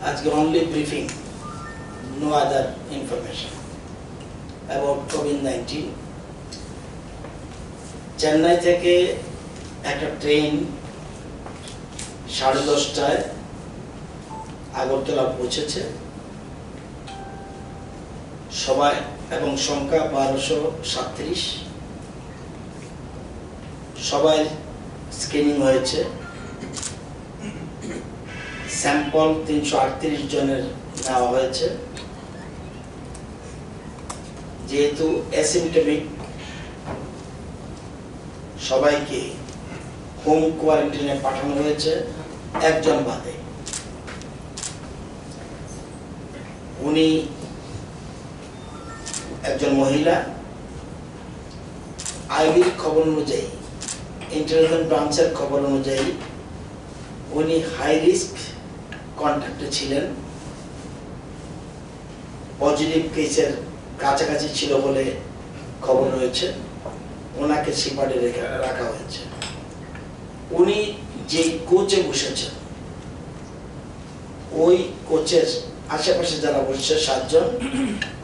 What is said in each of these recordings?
আজকে only briefing, no other information about COVID-19. Chennai থেকে একটা ট্রেন 10:30টায় আগরতলা পৌঁছেছে। সবাই এবং সংখ্যা 1237। সবাই স্ক্রিনিং হয়েছে। স্যাম্পল 338 জনের নেওয়া হয়েছে। যেহেতু অ্যাসিম্পটমিক সবাইকে হোম কোয়ারেন্টাইনে পাঠানো হয়েছে একজন বাদে। উনি একজন মহিলা। আইবির খবর অনুযায়ী, ইন্টেলিজেন্স ব্রাঞ্চের খবর অনুযায়ী উনি হাই রিস্ক কন্ট্যাক্টে ছিলেন, পজিটিভ কেসের কাছাকাছি ছিল বলে খবর রয়েছে। ওনাকে সিপারে রাখা হয়েছে। উনি যে কোচে বসেছেন ওই কোচের আশেপাশে যারা বসছে 7 জন,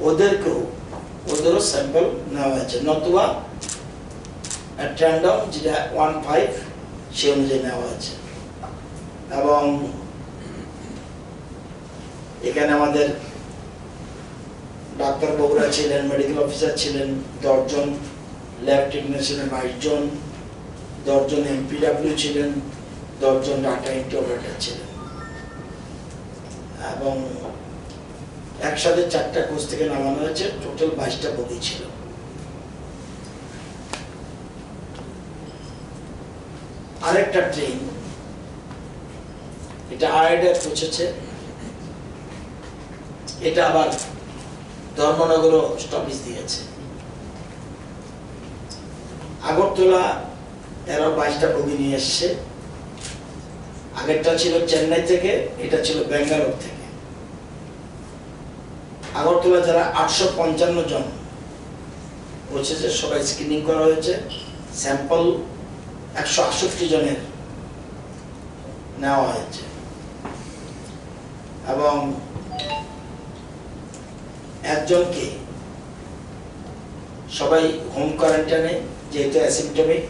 ওদেরও স্যাম্পল নেওয়া হয়েছে, নতুবা ট্যান্ডম যেটা 15 সে অনুযায়ী নেওয়া হয়েছে। এবং এখানে আমাদের ডাক্তার বাবুরা ছিলেন, মেডিকেল অফিসার ছিলেন 10 জন, ল্যাব টেকনিশিয়ান ছিলেন 22 জন, 10 জন এমপিডব্লিউ ছিলেন, 10 জন ডাটা এন্ট্রি অপারেটর ছিলেন। এবং একসাথে 4টা কোচ থেকে নামানো হয়েছে। টোটাল 22টা বগি ছিল। আরেকটা ট্রেন, এটা আড়াইটায় পৌঁছেছে। এটা আবার ধর্মনগরও স্টপেজ দিয়েছে। আগরতলা এরা 22টা বগি নিয়ে এসছে। আগেরটা ছিল চেন্নাই থেকে, এটা ছিল ব্যাঙ্গালোর থেকে। আগরতলা যারা 855 জন পৌঁছেছে, সবাই স্ক্রিনিং করা হয়েছে। স্যাম্পল 168 জনের নেওয়া হয়েছে। এবং একজনকে সবাই হোম কোয়ারেন্টাইনে, যেহেতু অ্যাসিম্পটমিক।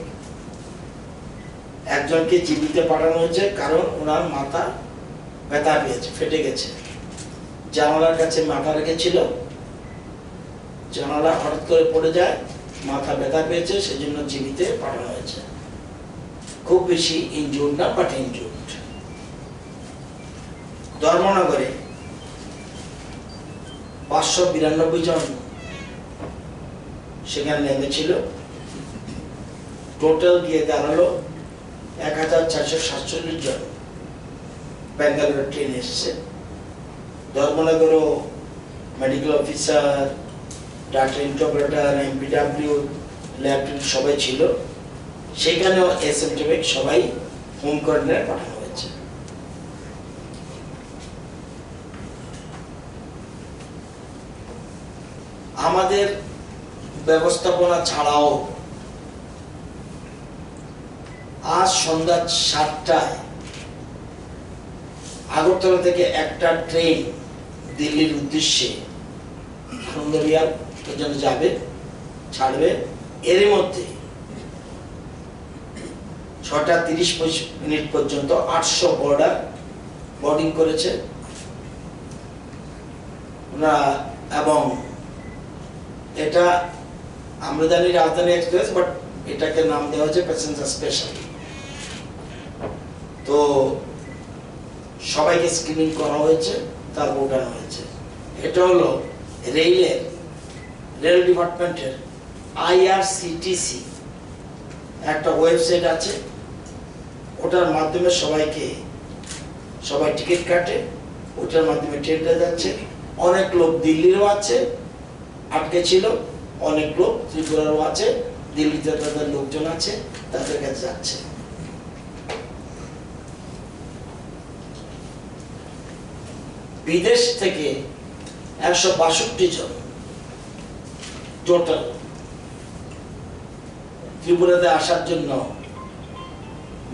একজনকে জীবিতে পাঠানো হয়েছে, কারণ ওনার মাথা ব্যথা পেয়েছে, ফেটে গেছে। জানালার কাছে মাথা রেখেছিল, জানালা হঠাৎ করে পড়ে যায়, মাথা ব্যথা পেয়েছে, সেজন্য জীবিতে পাঠানো হয়েছে। খুব বেশি ইনজুর্ড না, বাট ইনজুর্ড। ধর্মনগরে 592 জন সেখানে নেমেছিল। টোটাল গিয়ে দাঁড়ালো 1447 জন ব্যাঙ্গালোর ট্রেন এসছে। ধর্মনগরও medical officer, data entry operator, MPW, lab সবাই ছিল। সেখানেও অ্যাসিম্পটমিক সবাই হোম কোয়ারেন্টাইনে পাঠানো হয়েছে। আমাদের ব্যবস্থাপনা ছাড়াও আজ সন্ধ্যা 7টায় আগরতলা থেকে একটা ট্রেন দিল্লির উদ্দেশ্যে আনন্দবিহার পর্যন্ত যাবে, ছাড়বে। এর মধ্যে 6টা 30 মিনিট পর্যন্ত 800 বর্ডার বোর্ডিং করেছে ওনারা। এবং এটা আমরা জানি রাজধানী এক্সপ্রেস, বাট এটাকে নাম দেওয়া হয়েছে প্যাসেঞ্জার স্পেশাল। তো সবাইকে স্ক্রিনিং করা হয়েছে, তারপর ওঠানো হয়েছে। এটা হলো রেল ডিপার্টমেন্টের IRCTC একটা ওয়েবসাইট আছে। ওটার মাধ্যমে সবাই টিকিট কাটে, ওটার মাধ্যমে ট্রেনটা যাচ্ছে। অনেক লোক দিল্লিরও আছে, আটকে ছিল। অনেক লোক ত্রিপুরারও আছে, দিল্লিতে তাদের লোকজন আছে, তাদের কাছে যাচ্ছে। বিদেশ থেকে 162 জন টোটাল ত্রিপুরাতে আসার জন্য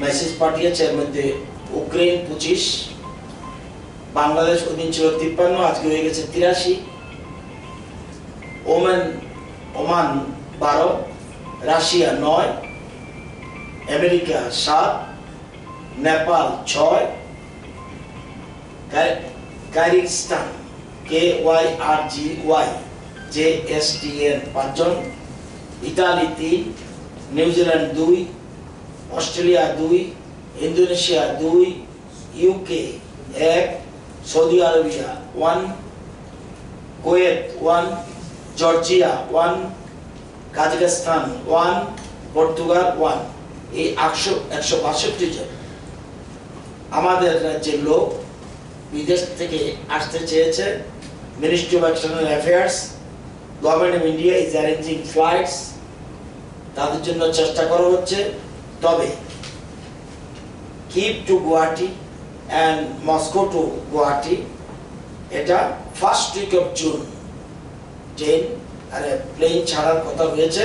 মেসেজ পাঠিয়েছে। এর মধ্যে ইউক্রেন 25, বাংলাদেশ ওই দিন ছিল 53, আজকে হয়ে গেছে 83। Oman 12, Russia 9, America 7, Nepal 6, Kazakhstan KYRGYJSTN 5 জন, Italy 3, New Zealand 2, Australia 2, Indonesia 2, UK 1, Saudi Arabia 1, Kuwait 1, Georgia 1, Kazakhstan 1, Portugal 1। এই 162 জন আমাদের রাজ্যের লোক বিদেশ থেকে আসতে চেয়েছে। Ministry of external affairs, government of India is arranging flights, তাদের জন্য চেষ্টা করা হচ্ছে। তবে কিপ to Guwahati and Moscow to Guwahati, এটা first week of June train আর প্লেন ছাড়ার কথা হয়েছে।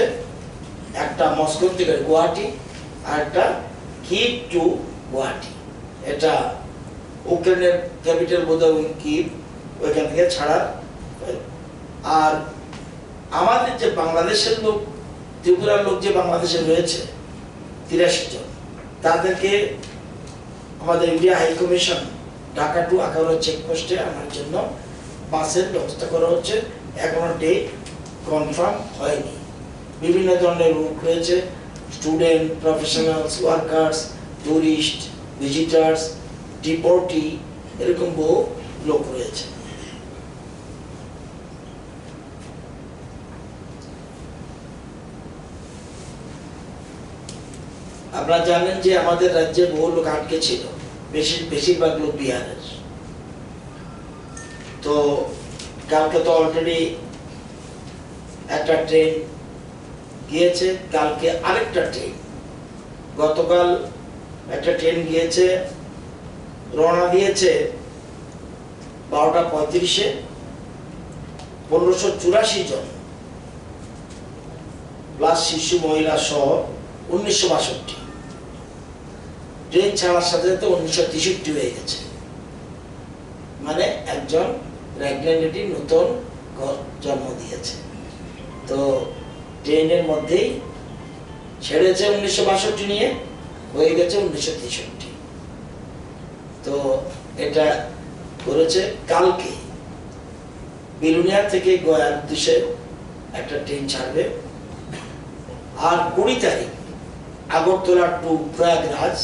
একটা মস্কো থেকে গুয়াহাটি আর একটা কিপ টু গুয়াহাটি। এটা ইউক্রেনের ক্যাপিটাল বোধহয় কিপ, ওইখান থেকে ছাড়ার। আর আমাদের যে বাংলাদেশের লোক, ত্রিপুরার লোক যে বাংলাদেশে রয়েছে 83 জন, তাদেরকে আমাদের India high commission Dhaka to Akhaura চেকপোস্টে আনার জন্য বাসের ব্যবস্থা করা হচ্ছে। এখনো ডেট কনফার্ম হয়নি। বিভিন্ন ধরনের লোক রয়েছে, student, professionals, workers, tourist, visitors, deportee, এরকম বহু লোক রয়েছে। আপনারা জানেন যে আমাদের রাজ্যে বহু লোক আটকে ছিল, বেশিরভাগ লোক বিহারের। তো কালকে তো অলরেডি একটা ট্রেন গিয়েছে, কালকে আরেকটা ট্রেন, গতকাল একটা ট্রেন গিয়েছে, রওনা দিয়েছে 12টা 35-এ, 1584 জন প্লাস শিশু মহিলা সহ 1962। ট্রেন ছাড়ার সাথে সাথে 1963 হয়ে গেছে, মানে একজন প্রেগন্যান্ট নতুন জন্ম দিয়েছে। তো ট্রেনের মধ্যেই ছেড়েছে 1962 নিয়ে, হয়ে গেছে 1963। তো এটা করেছে। কালকে বিলুনিয়া থেকে গয়ার উদ্দেশ্যে একটা ট্রেন ছাড়বে। আর 20 তারিখ আগরতলা টু প্রয়াগরাজ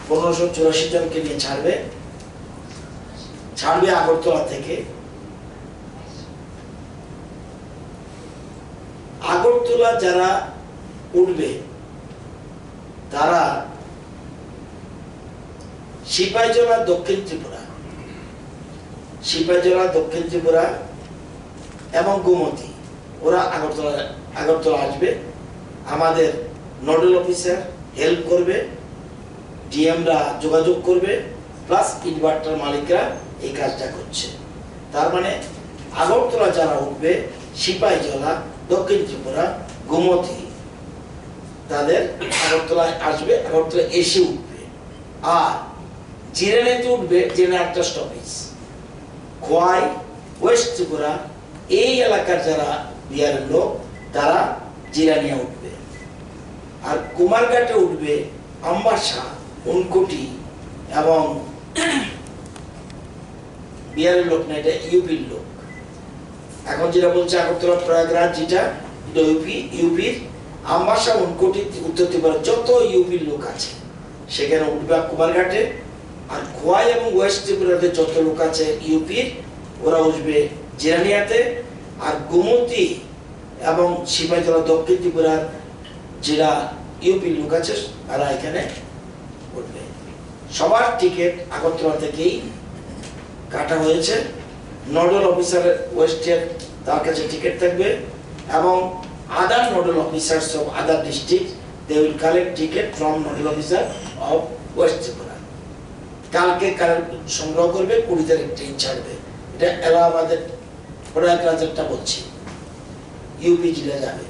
1584 জনকে নিয়ে ছাড়বে আগরতলা থেকে। আগরতলা যারা উঠবে তারা সিপাহীজলা দক্ষিণ ত্রিপুরা এবং গোমতী, ওরা আগরতলা আসবে। আমাদের নোডাল অফিসার হেল্প করবে, ডিএমরা যোগাযোগ করবে, প্লাস ইনভার্টার মালিকরা এই কাজটা করছে। তার মানে আগরতলা যারা উঠবে, সিপাহীজলা, দক্ষিণ ত্রিপুরা, গোমতী, তাদের আগরতলায় আসবে, আগরতলা এসে উঠবে। আর জিরানিতে উঠবে, জেনে একটা স্টপেজ খোয়াই, ওয়েস্ট ত্রিপুরা, এই এলাকার যারা বিহারের লোক তারা জিরানিয়া উঠবে। আর কুমারঘাটে উঠবে আম্বাসা, উনকোটি এবং বিহারের লোক না, এটা ইউপির লোক। এখন যেটা বলছে আগরতলা প্রয়াগরাজ, যেটা ইউপির আম্বাসা, উনকোটি, উত্তর ত্রিপুরা যত ইউপির লোক আছে সেখানে উঠবে কুমারঘাটে। আর খোয়াই এবং ওয়েস্ট ত্রিপুরাতে যত লোক আছে ইউপির, ওরা উঠবে জিরানিয়াতে। আর গোমতী এবং সিপাহীজলা দক্ষিণ ত্রিপুরার যারা ইউপির লোক আছে তারা এখানে উঠবে। সবার টিকিট আগরতলা থেকেই কাটা হয়েছে। নোডাল অফিসারের ওয়েস্টের তার কাছে টিকিট থাকবে এবং other nodal officers of other district they will collect ticket from nodal officer of West Tripura. কালকে সংগ্রহ করবে, 20 তারিখ ট্রেন ছাড়বে। এটা এলাহাবাদের প্রয়াগরাজেরটা বলছি, ইউপি জেলা যাবে।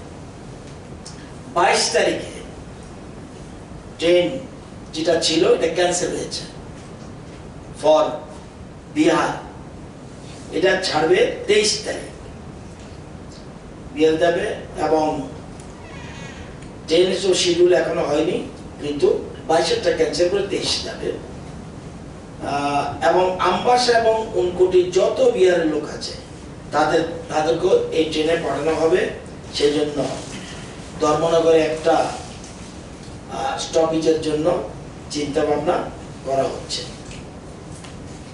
22 তারিখে ট্রেন যেটা ছিল এটা ক্যান্সেল হয়েছে ফর বিহার, এটা ছাড়বে 23 তারিখ বিহার যাবে, এবং ট্রেনের শিডিউল এখনো হয়নি, কিন্তু 22টা ক্যান্সেল করে 23 যাবে। এবং আমবাসা এবং উনকোটি যত বিহারের লোক আছে তাদেরকে এই ট্রেনে পাঠানো হবে। সেই জন্য ধর্মনগরে একটা স্টপেজের জন্য চিন্তা ভাবনা করা হচ্ছে।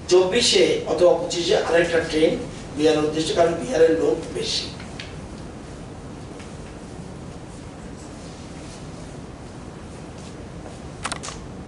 24-এ অথবা 25-এ আরেকটা ট্রেন বিহারের উদ্দেশ্যে, কারণ বিহারের লোক বেশি।